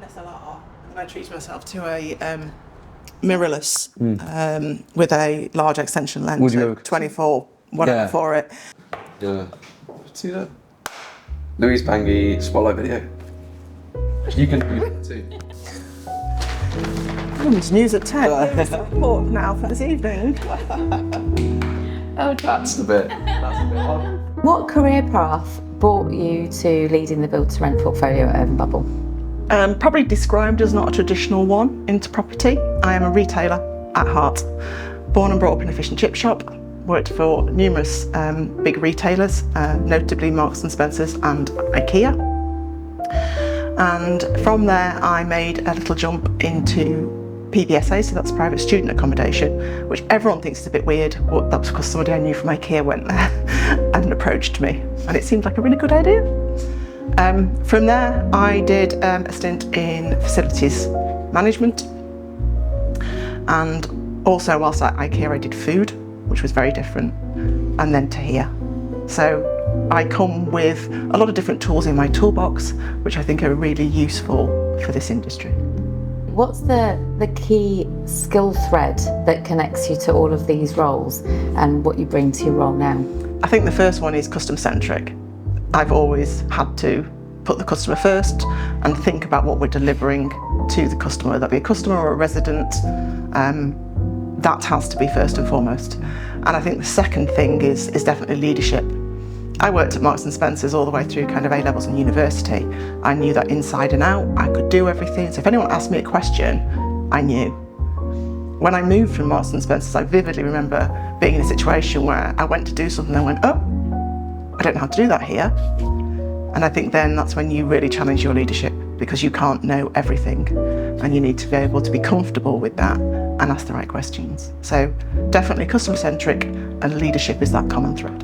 an SLR, and I treated myself to a mirrorless with a large extension lens. Would you 24, whatever for it. Yeah. See that? Louise Bangee spotlight video. You can do that too. It's news at 10. Here's the report now for this evening. Oh, That's the bit. That's the bit. What career path brought you to leading the build to rent portfolio at urbanbubble? Probably described as not a traditional one into property. I am a retailer at heart. Born and brought up in a fish and chip shop. Worked for numerous big retailers, notably Marks and Spencer's and IKEA. And from there I made a little jump into PBSA, so that's private student accommodation, which everyone thinks is a bit weird, but that's because somebody I knew from IKEA went there and approached me, and it seemed like a really good idea. From there I did a stint in facilities management, and also whilst at IKEA I did food, which was very different, and then to here. So I come with a lot of different tools in my toolbox, which I think are really useful for this industry. What's the key skill thread that connects you to all of these roles and what you bring to your role now? I think the first one is customer-centric. I've always had to put the customer first and think about what we're delivering to the customer, whether that be a customer or a resident. That has to be first and foremost. And I think the second thing is definitely leadership. I worked at Marks and Spencer's all the way through kind of A-levels and university. I knew that inside and out. I could do everything. So if anyone asked me a question, I knew. When I moved from Marks and Spencer's, I vividly remember being in a situation where I went to do something and I went, oh, I don't know how to do that here. And I think then that's when you really challenge your leadership, because you can't know everything and you need to be able to be comfortable with that and ask the right questions. So definitely customer-centric, and leadership is that common thread.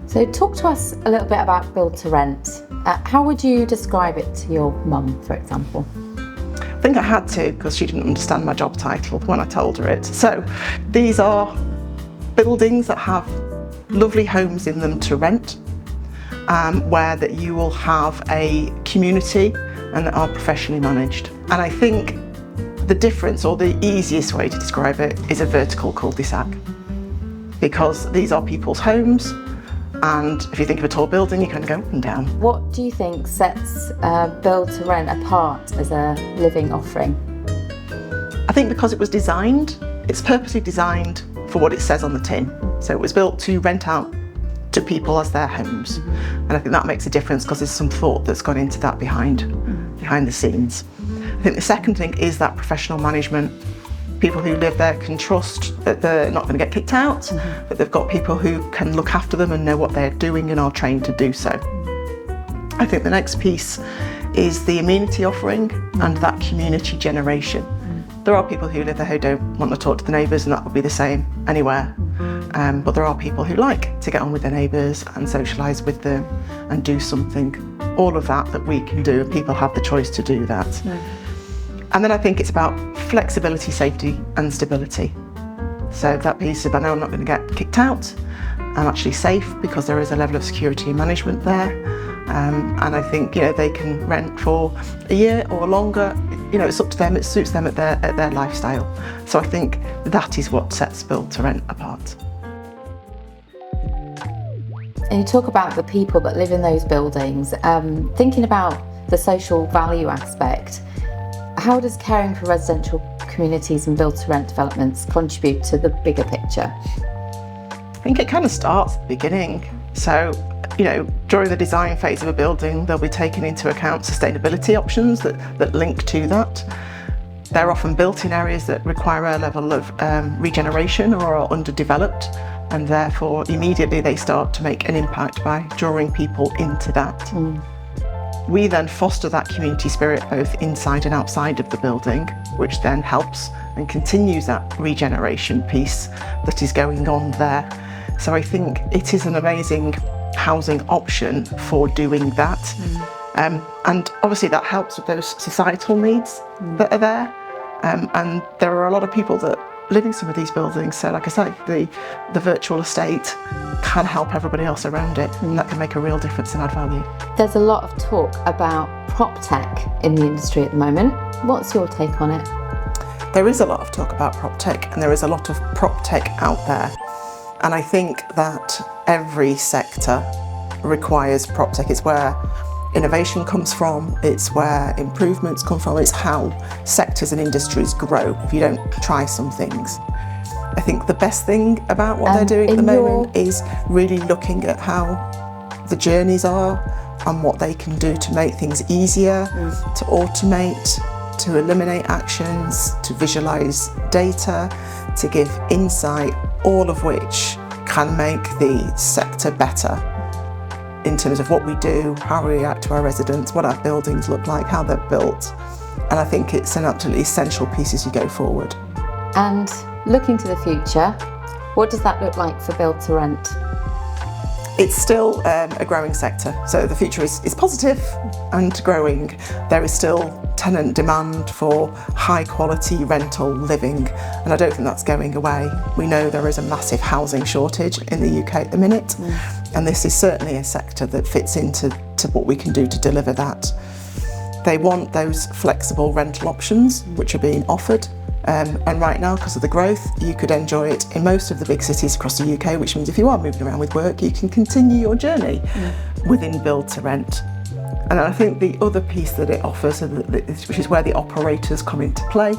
So talk to us a little bit about build to rent. How would you describe it to your mum, for example? I think I had to, because she didn't understand my job title when I told her it. So these are buildings that have lovely homes in them to rent, where that you will have a community and that are professionally managed. And I think the difference, or the easiest way to describe it, is a vertical cul-de-sac, because these are people's homes. And if you think of a tall building, you kind of go up and down. What do you think sets build to rent apart as a living offering? I think because it was designed, it's purposely designed for what it says on the tin. So it was built to rent out to people as their homes. And I think that makes a difference, because there's some thought that's gone into that behind the scenes. I think the second thing is that professional management. People who live there can trust that they're not going to get kicked out, that they've got people who can look after them and know what they're doing and are trained to do so. I think the next piece is the amenity offering and that community generation. There are people who live there who don't want to talk to the neighbours, and that would be the same anywhere. But there are people who like to get on with their neighbours and socialise with them and do something. All of that we can do, and people have the choice to do that. And then I think it's about flexibility, safety and stability. So that piece of, I know I'm not going to get kicked out, I'm actually safe because there is a level of security and management there. And I think, they can rent for a year or longer. It's up to them, it suits them at their lifestyle. So I think that is what sets build to rent apart. And you talk about the people that live in those buildings, thinking about the social value aspect. How does caring for residential communities and build to rent developments contribute to the bigger picture? I think it kind of starts at the beginning. So, during the design phase of a building, they'll be taken into account sustainability options that link to that. They're often built in areas that require a level of regeneration or are underdeveloped, and therefore immediately they start to make an impact by drawing people into that. We then foster that community spirit both inside and outside of the building, which then helps and continues that regeneration piece that is going on there. So I think it is an amazing housing option for doing that. And obviously that helps with those societal needs that are there. And there are a lot of people that live in some of these buildings. So like I said, the virtual estate can help everybody else around it, and that can make a real difference and add value. There's a lot of talk about prop tech in the industry at the moment. What's your take on it? There is a lot of talk about prop tech, and there is a lot of prop tech out there. And I think that every sector requires prop tech. It's where innovation comes from, it's where improvements come from, it's how sectors and industries grow if you don't try some things. I think the best thing about what they're doing at the moment is really looking at how the journeys are and what they can do to make things easier, to automate, to eliminate actions, to visualise data, to give insight, all of which can make the sector better in terms of what we do, how we react to our residents, what our buildings look like, how they're built. And I think it's an absolutely essential piece as you go forward. And looking to the future, what does that look like for build to rent? It's still a growing sector, so the future is positive and growing. There is still tenant demand for high quality rental living, and I don't think that's going away. We know there is a massive housing shortage in the UK at the minute, and this is certainly a sector that fits into what we can do to deliver that. They want those flexible rental options which are being offered. And right now, because of the growth, you could enjoy it in most of the big cities across the UK, which means if you are moving around with work, you can continue your journey within build to rent. And I think the other piece that it offers, which is where the operators come into play,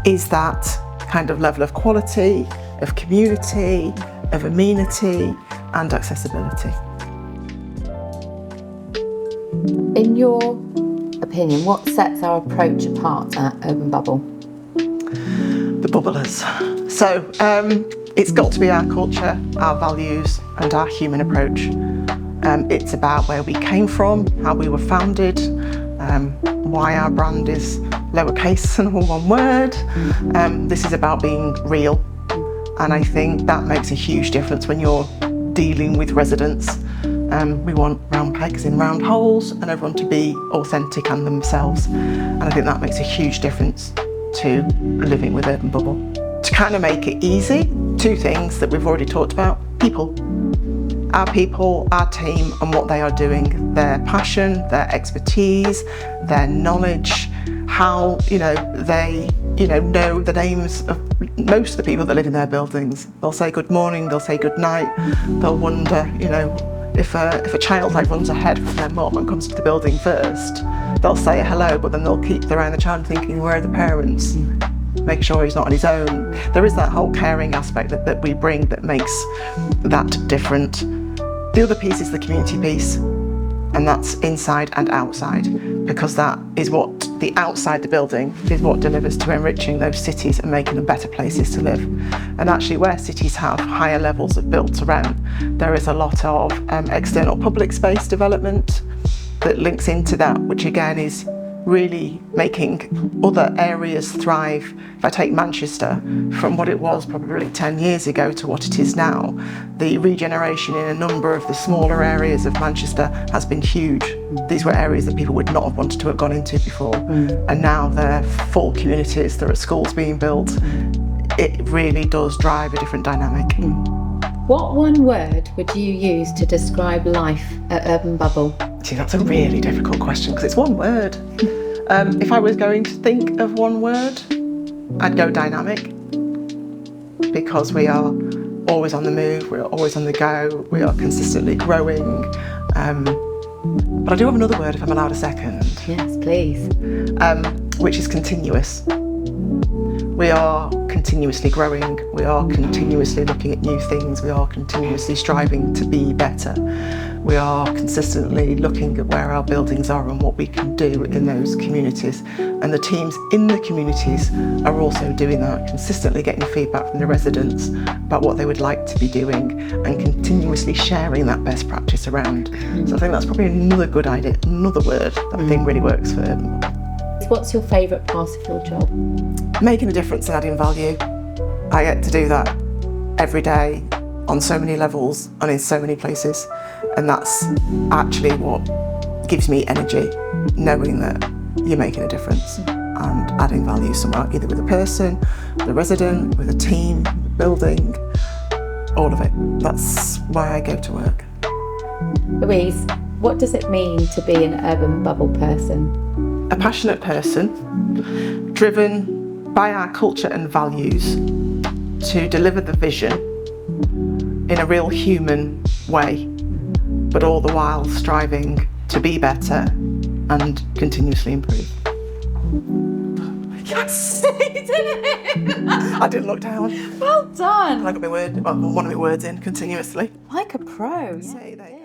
is that kind of level of quality, of community, of amenity and accessibility. In your opinion, what sets our approach apart at Urban Bubble? The bubblers. So it's got to be our culture, our values and our human approach. It's about where we came from, how we were founded, why our brand is lowercase and all one word. This is about being real, and I think that makes a huge difference when you're dealing with residents. We want round pegs in round holes and everyone to be authentic and themselves, and I think that makes a huge difference to living with Urban Bubble. To kind of make it easy, two things that we've already talked about: people, our team and what they are doing, their passion, their expertise, their knowledge, how they know the names of most of the people that live in their buildings. They'll say good morning, they'll say good night, they'll wonder if a child runs ahead from their mum and comes to the building first, they'll say hello, but then they'll keep around the child thinking, where are the parents? Make sure he's not on his own. There is that whole caring aspect that we bring that makes that different. The other piece is the community piece, and that's inside and outside, because that is what the outside the building is what delivers to enriching those cities and making them better places to live. And actually where cities have higher levels of built to rent, there is a lot of external public space development that links into that, which again is really making other areas thrive. If I take Manchester, from what it was probably 10 years ago to what it is now, the regeneration in a number of the smaller areas of Manchester has been huge. These were areas that people would not have wanted to have gone into before, and now they're full communities, there are schools being built. It really does drive a different dynamic. What one word would you use to describe life at Urban Bubble? See, that's a really difficult question because it's one word. If I was going to think of one word, I'd go dynamic, because we are always on the move, we're always on the go, we are consistently growing. But I do have another word if I'm allowed a second. Yes, please. Which is continuous. We are continuously growing, we are continuously looking at new things, we are continuously striving to be better. We are consistently looking at where our buildings are and what we can do in those communities. And the teams in the communities are also doing that, consistently getting feedback from the residents about what they would like to be doing and continuously sharing that best practice around. So I think that's probably another good idea, another word that I think really works for Urban Bubble. What's your favourite part of your job? Making a difference and adding value. I get to do that every day on so many levels and in so many places, and that's actually what gives me energy, knowing that you're making a difference and adding value somewhere, either with a person, the resident, with a team, the building, all of it. That's why I go to work. Louise, what does it mean to be an urban bubble person? A passionate person, driven by our culture and values to deliver the vision in a real human way, but all the while striving to be better and continuously improve. Yes! You did it! I didn't look down. Well done! I got one of my words in continuously. Like a pro. Say that.